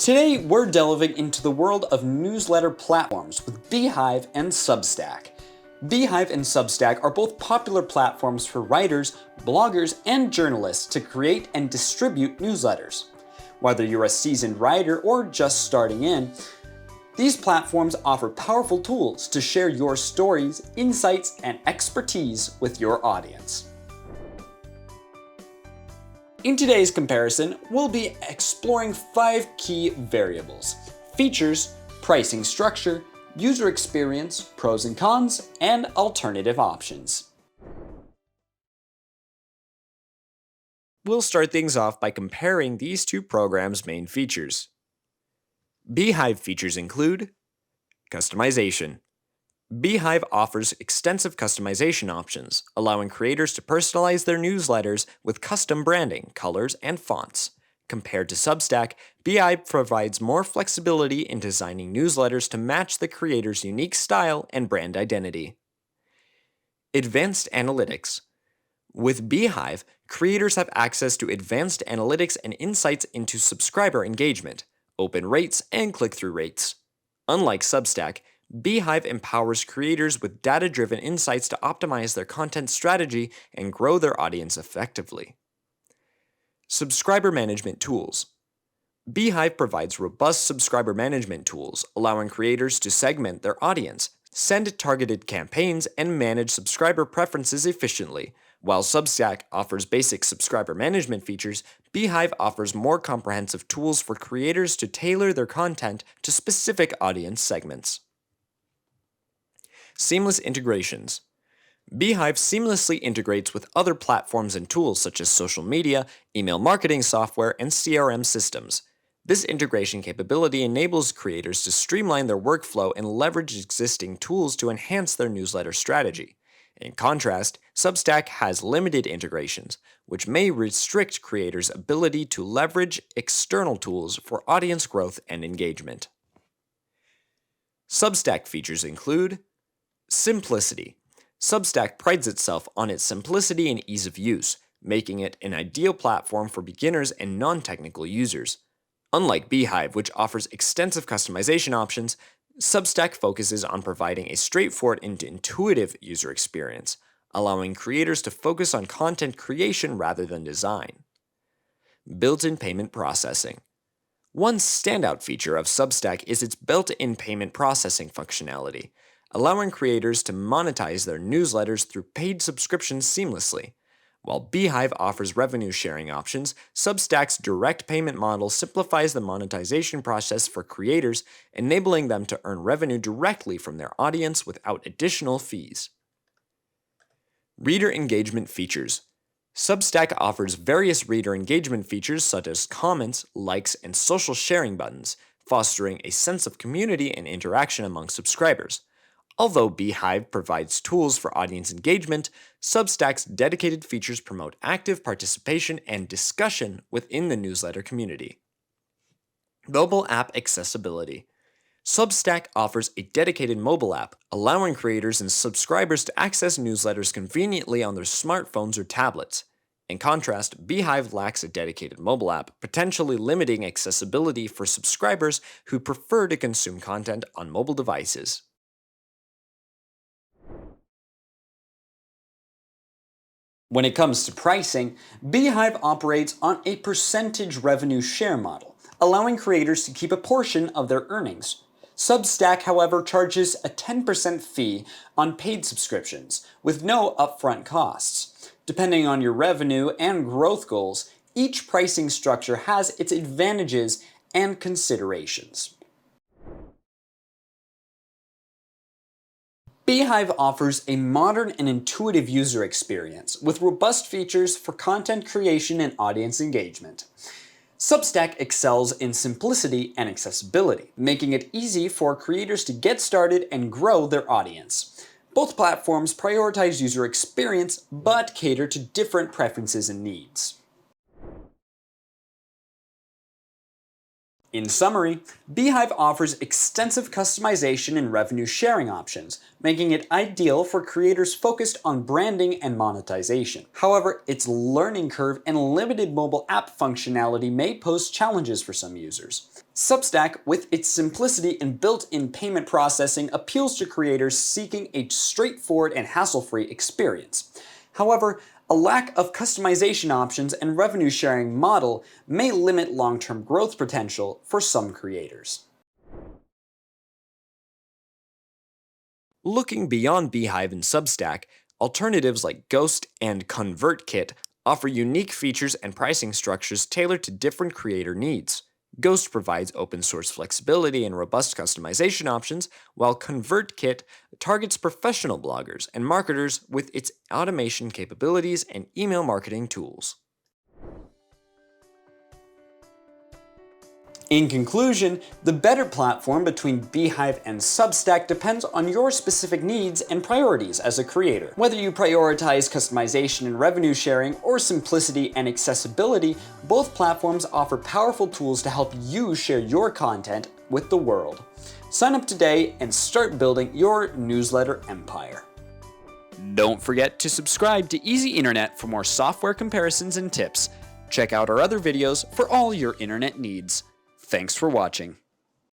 Today, we're delving into the world of newsletter platforms with Beehiiv and Substack. Beehiiv and Substack are both popular platforms for writers, bloggers, and journalists to create and distribute newsletters. Whether you're a seasoned writer or just starting in, these platforms offer powerful tools to share your stories, insights, and expertise with your audience. In today's comparison, we'll be exploring 5 key variables: features, pricing structure, user experience, pros and cons, and alternative options. We'll start things off by comparing these two programs' main features. Beehiiv features include customization. Beehiiv offers extensive customization options, allowing creators to personalize their newsletters with custom branding, colors, and fonts. Compared to Substack, Beehiiv provides more flexibility in designing newsletters to match the creator's unique style and brand identity. Advanced analytics. With Beehiiv, creators have access to advanced analytics and insights into subscriber engagement, open rates, and click-through rates. Unlike Substack, Beehiiv empowers creators with data-driven insights to optimize their content strategy and grow their audience effectively. Subscriber management tools. Beehiiv provides robust subscriber management tools, allowing creators to segment their audience, send targeted campaigns, and manage subscriber preferences efficiently. While Substack offers basic subscriber management features, Beehiiv offers more comprehensive tools for creators to tailor their content to specific audience segments. Seamless integrations. Beehiiv seamlessly integrates with other platforms and tools such as social media, email marketing software, and CRM systems. This integration capability enables creators to streamline their workflow and leverage existing tools to enhance their newsletter strategy. In contrast, Substack has limited integrations, which may restrict creators' ability to leverage external tools for audience growth and engagement. Substack features include simplicity. Substack prides itself on its simplicity and ease of use, making it an ideal platform for beginners and non-technical users. Unlike Beehiiv, which offers extensive customization options, Substack focuses on providing a straightforward and intuitive user experience, allowing creators to focus on content creation rather than design. Built-in payment processing. One standout feature of Substack is its built-in payment processing functionality, allowing creators to monetize their newsletters through paid subscriptions seamlessly. While Beehiiv offers revenue sharing options, Substack's direct payment model simplifies the monetization process for creators, enabling them to earn revenue directly from their audience without additional fees. Reader engagement features. Substack offers various reader engagement features such as comments, likes, and social sharing buttons, fostering a sense of community and interaction among subscribers. Although Beehiiv provides tools for audience engagement, Substack's dedicated features promote active participation and discussion within the newsletter community. Mobile app accessibility. Substack offers a dedicated mobile app, allowing creators and subscribers to access newsletters conveniently on their smartphones or tablets. In contrast, Beehiiv lacks a dedicated mobile app, potentially limiting accessibility for subscribers who prefer to consume content on mobile devices. When it comes to pricing, Beehiiv operates on a percentage revenue share model, allowing creators to keep a portion of their earnings. Substack, however, charges a 10% fee on paid subscriptions, with no upfront costs. Depending on your revenue and growth goals, each pricing structure has its advantages and considerations. Beehiiv offers a modern and intuitive user experience with robust features for content creation and audience engagement. Substack excels in simplicity and accessibility, making it easy for creators to get started and grow their audience. Both platforms prioritize user experience but cater to different preferences and needs. In summary, Beehiiv offers extensive customization and revenue sharing options, making it ideal for creators focused on branding and monetization. However, its learning curve and limited mobile app functionality may pose challenges for some users. Substack, with its simplicity and built-in payment processing, appeals to creators seeking a straightforward and hassle-free experience. However, a lack of customization options and revenue sharing model may limit long-term growth potential for some creators. Looking beyond Beehiiv and Substack, alternatives like Ghost and ConvertKit offer unique features and pricing structures tailored to different creator needs. Ghost provides open source flexibility and robust customization options, while ConvertKit targets professional bloggers and marketers with its automation capabilities and email marketing tools. In conclusion, the better platform between Beehiiv and Substack depends on your specific needs and priorities as a creator. Whether you prioritize customization and revenue sharing or simplicity and accessibility, both platforms offer powerful tools to help you share your content with the world. Sign up today and start building your newsletter empire. Don't forget to subscribe to EasyInternet for more software comparisons and tips. Check out our other videos for all your internet needs. Thanks for watching.